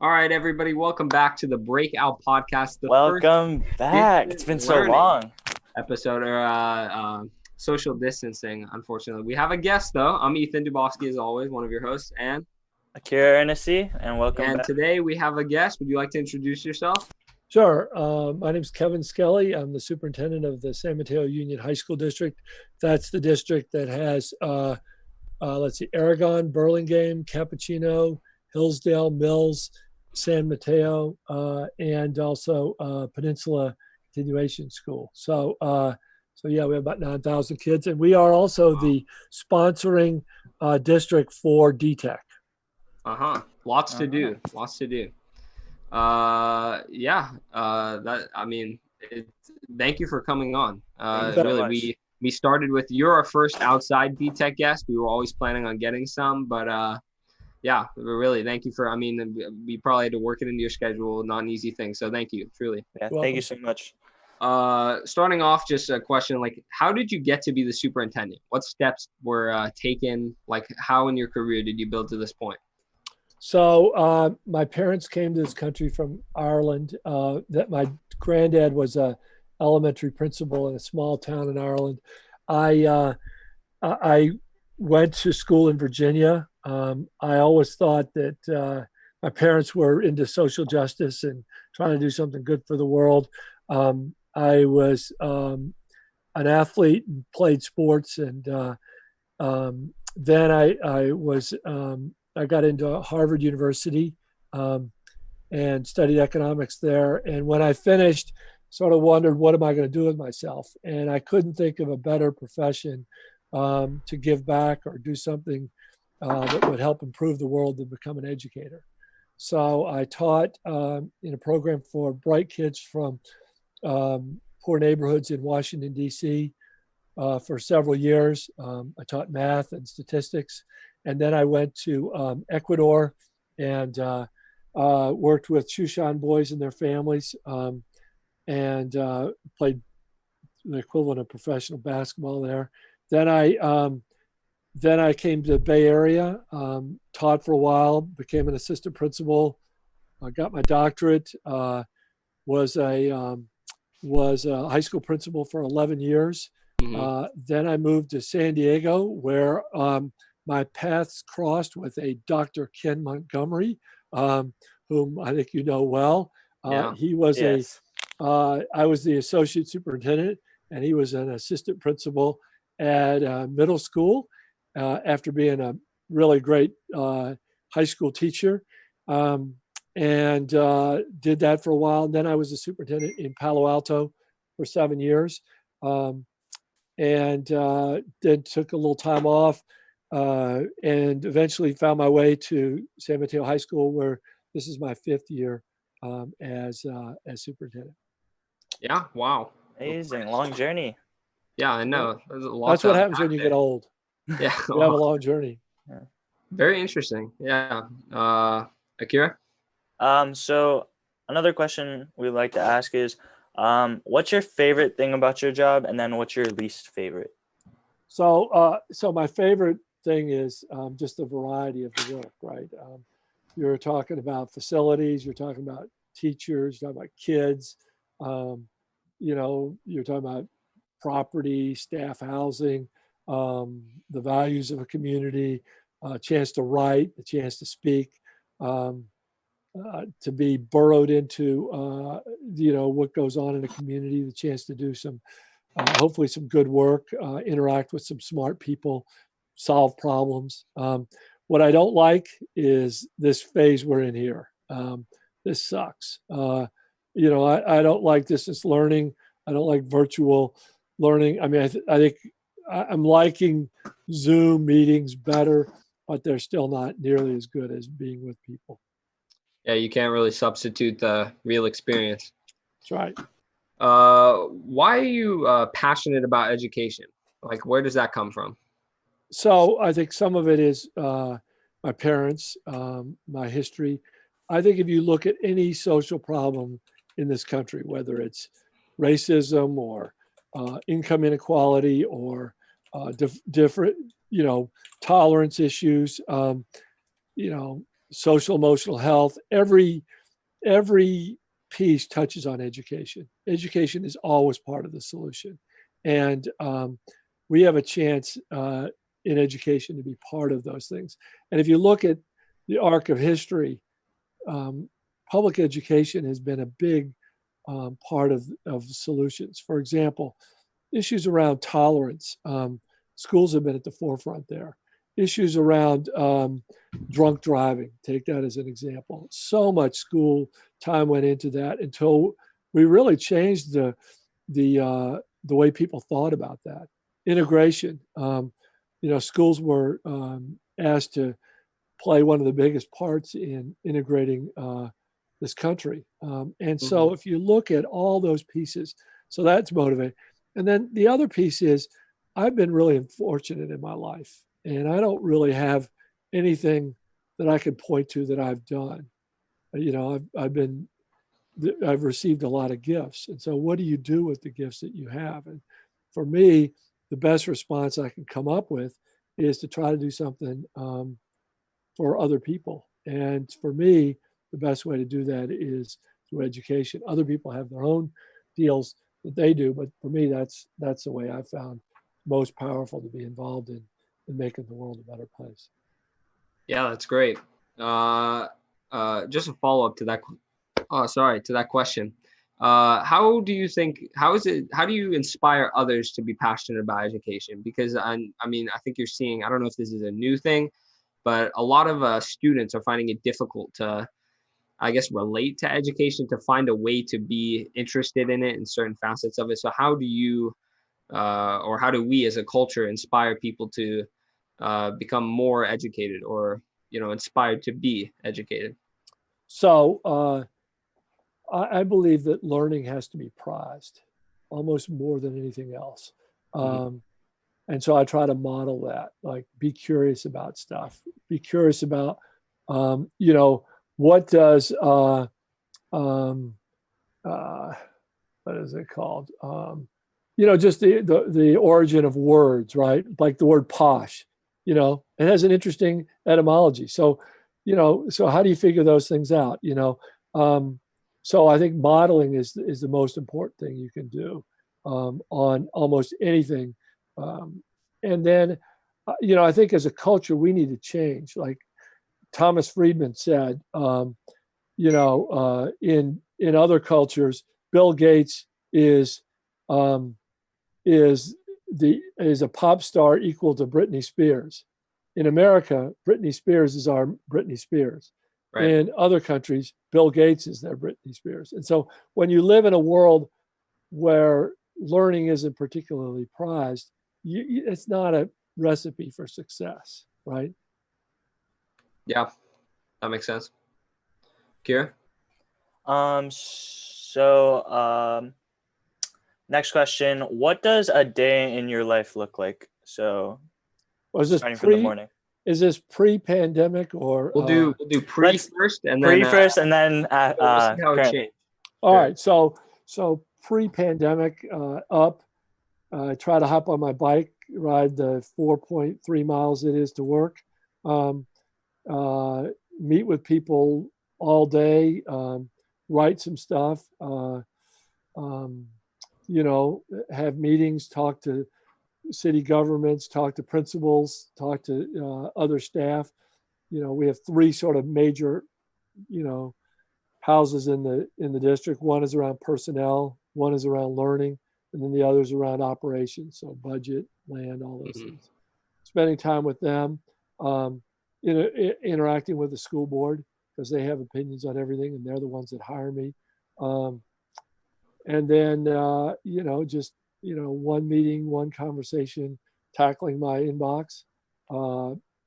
All right, everybody, welcome back to the Breakout podcast, the first Welcome back. It's distance been so learning long. episode or social distancing. Unfortunately, we have a guest though. I'm Ethan Dubofsky, as always, one of your hosts, Akira and welcome and back. today we have a guest. Would you like to introduce yourself? Sure. My name is Kevin Skelly. I'm the superintendent of the San Mateo Union High School District. That's the district that has, let's see, Aragon, Burlingame, Cappuccino, Hillsdale, Mills, San Mateo, and also Peninsula Continuation School. So yeah, we have about 9,000 kids, and we are also the sponsoring district for DTEC. Lots to do. Lots to do. Thank you for coming on. We started with you're our first outside DTech guest. We were always planning on getting some, but really thank you for. We probably had to work it into your schedule, not an easy thing. So thank you, truly. Yeah, thank you so much. Starting off, just a question: like, how did you get to be the superintendent? What steps were taken? Like, how in your career did you build to this point? So my parents came to this country from Ireland. That my granddad was a elementary principal in a small town in Ireland. I went to school in Virginia. I always thought that my parents were into social justice and trying to do something good for the world. I was an athlete and played sports, and then I got into Harvard University and studied economics there. And when I finished, sort of wondered, what am I going to do with myself? And I couldn't think of a better profession to give back or do something that would help improve the world than become an educator. So I taught in a program for bright kids from poor neighborhoods in Washington, D.C. For several years. I taught math and statistics. And then I went to Ecuador and worked with Shushan boys and their families and played the equivalent of professional basketball there. Then I came to the Bay Area, taught for a while, became an assistant principal, got my doctorate, was a high school principal for 11 years. Mm-hmm. Then I moved to San Diego, where my paths crossed with a Dr. Ken Montgomery, whom I think you know well. He was I was the associate superintendent, and he was an assistant principal at middle school after being a really great high school teacher, and did that for a while. And then I was a superintendent in Palo Alto for 7 years, and then took a little time off. And eventually found my way to San Mateo High School, where this is my 5th year as superintendent. Yeah, wow. Amazing, long journey. Yeah, I know. That's what happens when you get old. Yeah, you have a long journey. Yeah. Very interesting. Yeah. Akira? So another question we like to ask is, what's your favorite thing about your job, and then what's your least favorite? So my favorite thing is just the variety of the work, right? You're talking about facilities, you're talking about teachers, you're talking about kids, you're talking about property, staff housing, the values of a community, a chance to write, a chance to speak, to be burrowed into, what goes on in a community, the chance to do some hopefully some good work, interact with some smart people, solve problems. What I don't like is this phase we're in here. This sucks. I don't like distance learning. I don't like virtual learning. I mean, I think I'm liking Zoom meetings better, but they're still not nearly as good as being with people. Yeah, you can't really substitute the real experience. That's right. Why are you passionate about education? Like, where does that come from? So I think some of it is my parents, my history. I think if you look at any social problem in this country, whether it's racism or income inequality or different, tolerance issues, social emotional health. Every piece touches on education. Education is always part of the solution, and we have a chance in education to be part of those things. And if you look at the arc of history, public education has been a big part of solutions. For example, issues around tolerance. Schools have been at the forefront there. Issues around drunk driving, take that as an example. So much school time went into that until we really changed the way people thought about that. Integration. Schools were asked to play one of the biggest parts in integrating this country. And so if you look at all those pieces, so that's motivating. And then the other piece is I've been really fortunate in my life, and I don't really have anything that I can point to that I've done. I've received a lot of gifts. And so what do you do with the gifts that you have? And for me, the best response I can come up with is to try to do something for other people. And for me, the best way to do that is through education. Other people have their own deals that they do, but for me, that's the way I found most powerful to be involved in making the world a better place. Yeah, that's great. Just a follow up to that. To that question. How do you inspire others to be passionate about education? Because I think you're seeing, I don't know if this is a new thing, but a lot of students are finding it difficult to, I guess, relate to education, to find a way to be interested in it in certain facets of it. So how do you, or how do we as a culture inspire people to become more educated, or, inspired to be educated? So I believe that learning has to be prized almost more than anything else. And so I try to model that, like, be curious about stuff, be curious about, what does, what is it called? Just the origin of words, right? Like the word posh, it has an interesting etymology. So how do you figure those things out? So I think modeling is the most important thing you can do on almost anything. And then, I think as a culture, we need to change. Like Thomas Friedman said, in other cultures, Bill Gates is a pop star equal to Britney Spears. In America, Britney Spears is our Britney Spears. Right. In other countries, Bill Gates is their Britney Spears. And so when you live in a world where learning isn't particularly prized, it's not a recipe for success, right? Yeah, that makes sense. Akira? Next question. What does a day in your life look like? So starting from the morning. Is this pre-pandemic or we'll do pre first and then we'll see how it changed. All right. So pre-pandemic I try to hop on my bike, ride the 4.3 miles it is to work, meet with people all day, write some stuff, have meetings, talk to city governments, talk to principals, talk to other staff. We have three sort of major, houses in the district. One is around personnel, one is around learning, and then the other is around operations. So budget, land, all those things. Spending time with them, interacting with the school board because they have opinions on everything and they're the ones that hire me. And then, one meeting, one conversation, tackling my inbox.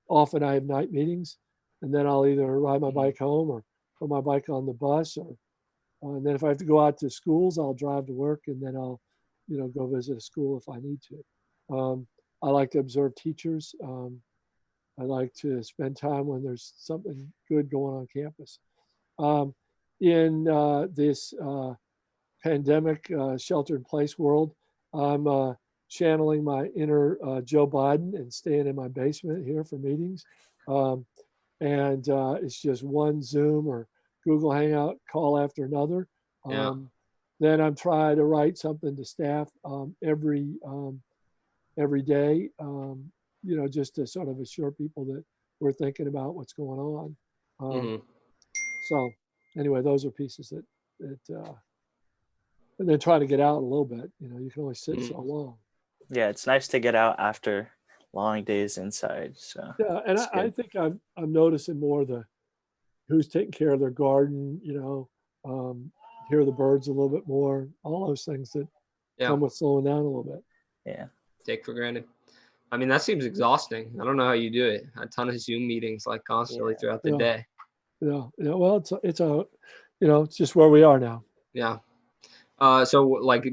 Often I have night meetings, and then I'll either ride my bike home or put my bike on the bus, and then if I have to go out to schools, I'll drive to work, and then I'll, go visit a school if I need to. I like to observe teachers. I like to spend time when there's something good going on campus. In this pandemic shelter-in-place world, I'm channeling my inner Joe Biden and staying in my basement here for meetings. and it's just one Zoom or Google Hangout call after another. Yeah. Then I'm trying to write something to staff every day, just to sort of assure people that we're thinking about what's going on. So anyway, those are pieces that and then try to get out a little bit. You can only sit so long. Yeah, it's nice to get out after long days inside. So yeah, and I think I'm noticing more who's taking care of their garden. Hear the birds a little bit more. All those things that come with slowing down a little bit. Yeah, take for granted. I mean, that seems exhausting. I don't know how you do it. A ton of Zoom meetings like constantly throughout the day. Yeah. Well, it's just where we are now. Yeah. So like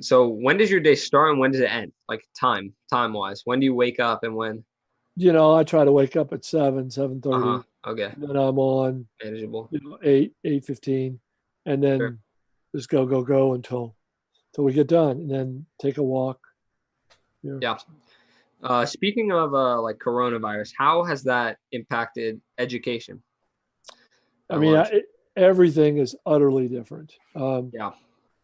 so when does your day start and when does it end? Like time wise, when do you wake up and when? I try to wake up at 7:30. Okay. And then I'm on manageable. 8:15, and then just go until we get done, and then take a walk. Yeah. Speaking of like coronavirus, how has that impacted education? I mean, everything is utterly different.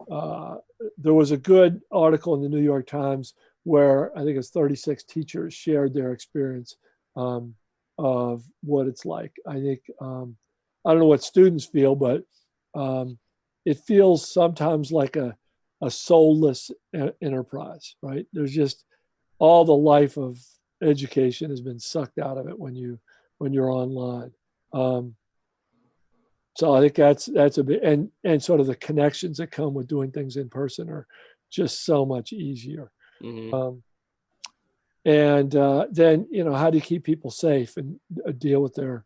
There was a good article in the New York Times where I think it's 36 teachers shared their experience of what it's like. I think I don't know what students feel, but it feels sometimes like a soulless enterprise, right? There's just all the life of education has been sucked out of it when you're online. So I think that's a bit, and sort of the connections that come with doing things in person are just so much easier. And then how do you keep people safe and deal with their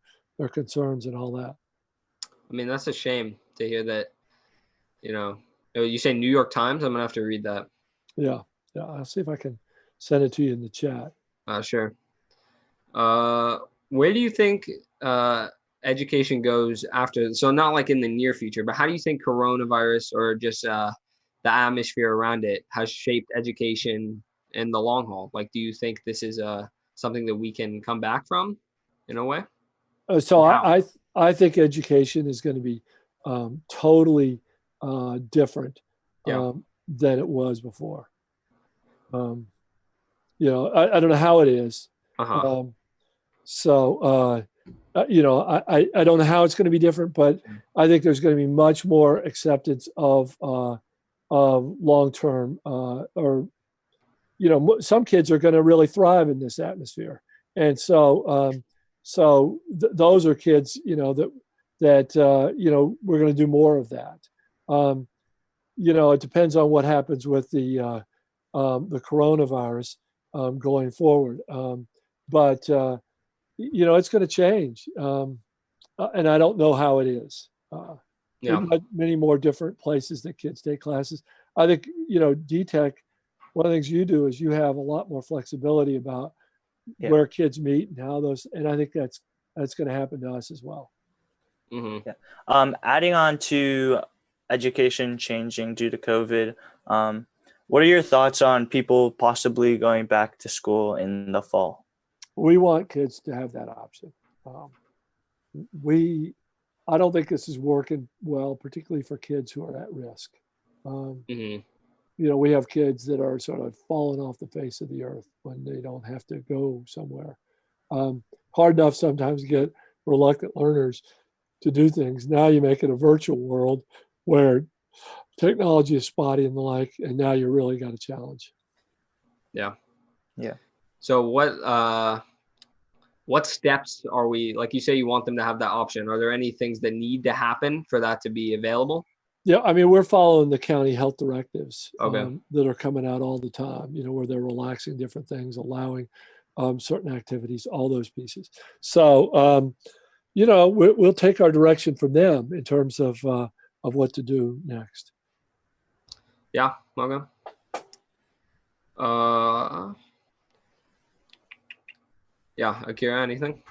concerns and all that? I mean, that's a shame to hear that. You say New York Times. I'm gonna have to read that. Yeah. I'll see if I can send it to you in the chat. Sure. Where do you think education goes after? So not like in the near future, but how do you think coronavirus or just the atmosphere around it has shaped education in the long haul? Like, do you think this is something that we can come back from in a way? So I think education is going to be totally different than it was before. I don't know how it is. I don't know how it's going to be different, but I think there's going to be much more acceptance of long-term, some kids are going to really thrive in this atmosphere. And so, those are kids, that we're going to do more of that. It depends on what happens with the coronavirus going forward. But it's going to change. And I don't know how it is. Many more different places that kids take classes. I think, DTech, one of the things you do is you have a lot more flexibility about where kids meet and how those, and I think that's going to happen to us as well. Adding on to education changing due to COVID, what are your thoughts on people possibly going back to school in the fall? We want kids to have that option. I don't think this is working well, particularly for kids who are at risk. We have kids that are sort of falling off the face of the earth when they don't have to go somewhere. Hard enough sometimes to get reluctant learners to do things. Now you make it a virtual world where technology is spotty and the like, and now you really got a challenge. Yeah. So what steps are we, like you say, you want them to have that option? Are there any things that need to happen for that to be available? Yeah, I mean, we're following the county health directives that are coming out all the time, where they're relaxing different things, allowing certain activities, all those pieces. So, we'll take our direction from them in terms of what to do next. Yeah, okay. Akira, anything?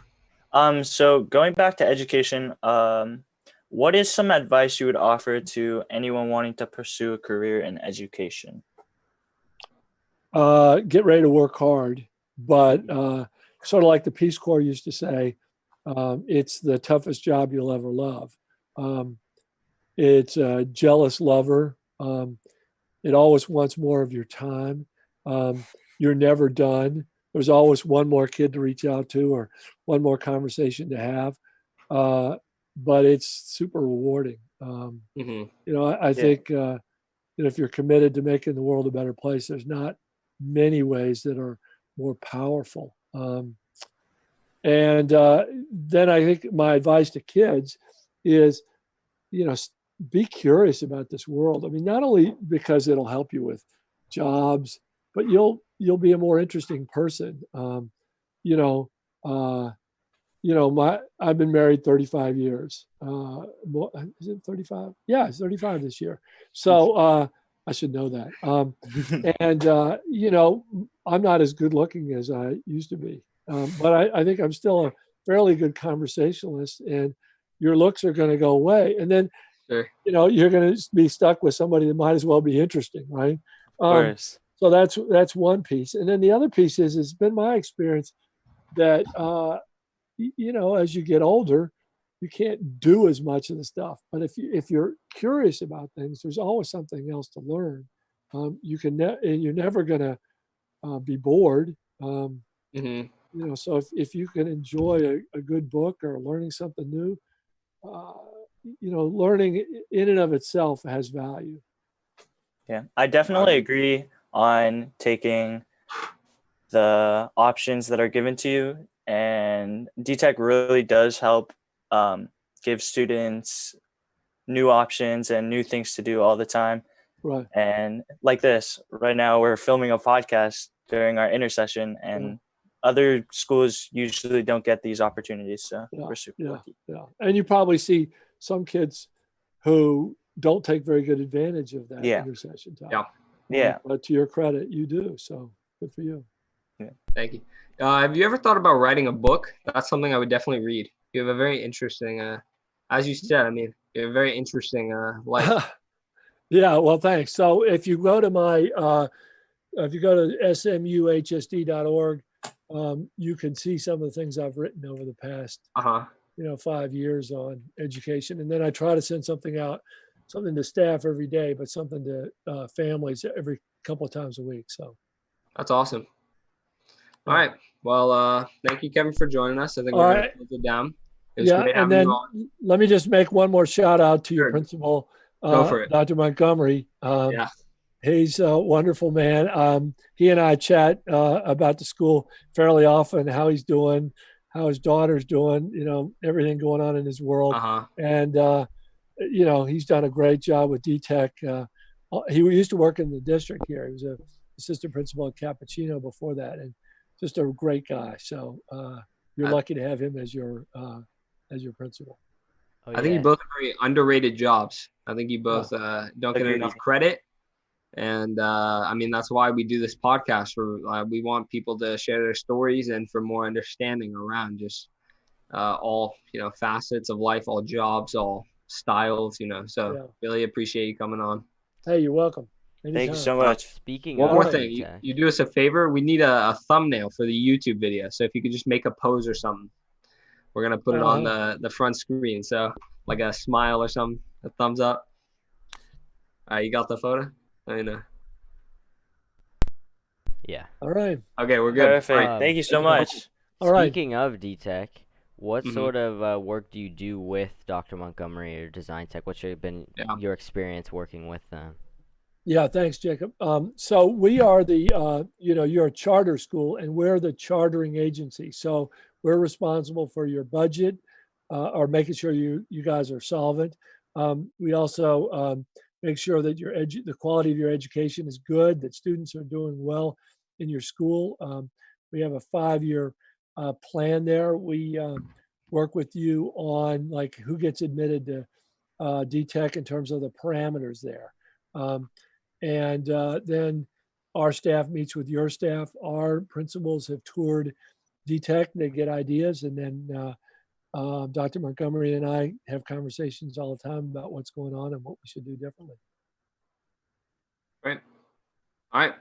So going back to education, what is some advice you would offer to anyone wanting to pursue a career in education? Get ready to work hard, but sort of like the Peace Corps used to say, It's the toughest job you'll ever love. It's a jealous lover. It always wants more of your time. You're never done. There's always one more kid to reach out to or one more conversation to have. But it's super rewarding. I think if you're committed to making the world a better place, there's not many ways that are more powerful. And then I think my advice to kids is, be curious about this world. I mean, not only because it'll help you with jobs, but you'll be a more interesting person. I've been married 35 years. Is it 35? Yeah, it's 35 this year. So I should know that. I'm not as good looking as I used to be. But I think I'm still a fairly good conversationalist, and your looks are going to go away. And then, sure. You're going to be stuck with somebody that might as well be interesting, right? Of course. So that's one piece. And then the other piece is, it's been my experience that, as you get older, you can't do as much of the stuff. But if you're curious about things, there's always something else to learn. You're never going to be bored. So if you can enjoy a good book or learning something new, learning in and of itself has value. Yeah, I definitely agree on taking the options that are given to you, and DTech really does help give students new options and new things to do all the time. Right. And like this, right now we're filming a podcast during our intersession, and other schools usually don't get these opportunities. So we're super lucky. Yeah. And you probably see some kids who don't take very good advantage of that intersession time. Yeah. But to your credit, you do. So good for you. Yeah. Thank you. Have you ever thought about writing a book? That's something I would definitely read. You have a very interesting, as you said, I mean, you have a very interesting life. Yeah, well, thanks. So if you go to smuhsd.org, you can see some of the things I've written over the past 5 years on education. And then I try to send something to staff every day, but something to families every couple of times a week. So that's awesome. All right. Well, thank you, Kevin, for joining us. I think we're going to close it down. And then let me just make one more shout out to your principal, Go for it. Dr. Montgomery. He's a wonderful man. He and I chat about the school fairly often, how he's doing, how his daughter's doing, everything going on in his world. And, he's done a great job with DTech. He used to work in the district here. He was an assistant principal at Cappuccino before that, and just a great guy. So you're lucky to have him as your principal. I think you both have very underrated jobs. I think you both don't get enough credit. And that's why we do this podcast. We want people to share their stories and for more understanding around just all facets of life, all jobs, all styles. So really appreciate you coming on. Hey, you're welcome. Anytime. Thank you so much. One more thing, you do us a favor. We need a thumbnail for the YouTube video. So if you could just make a pose or something, we're gonna put it on the front screen. So like a smile or something, a thumbs up. All right, you got the photo? I know. Yeah. All right. Okay, we're good. Perfect. Thank you so much. All right. Speaking of DTech, what sort of work do you do with Dr. Montgomery or Design Tech? What's been your experience working with them? Yeah, thanks, Jacob. So we are you're a charter school, and we're the chartering agency. So we're responsible for your budget, or making sure you guys are solvent. We also make sure that the quality of your education is good, that students are doing well in your school. We have a 5-year plan there. We work with you on like who gets admitted to DTech in terms of the parameters there. And then our staff meets with your staff. Our principals have toured DTech. They get ideas, and then Dr. Montgomery and I have conversations all the time about what's going on and what we should do differently. Right. All right.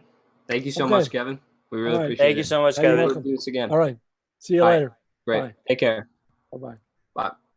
Thank you so much, Kevin. We really appreciate it. Thank you so much, Kevin. We'll do this again. All right. See you later. Great. Bye. Take care. Bye-bye. Bye.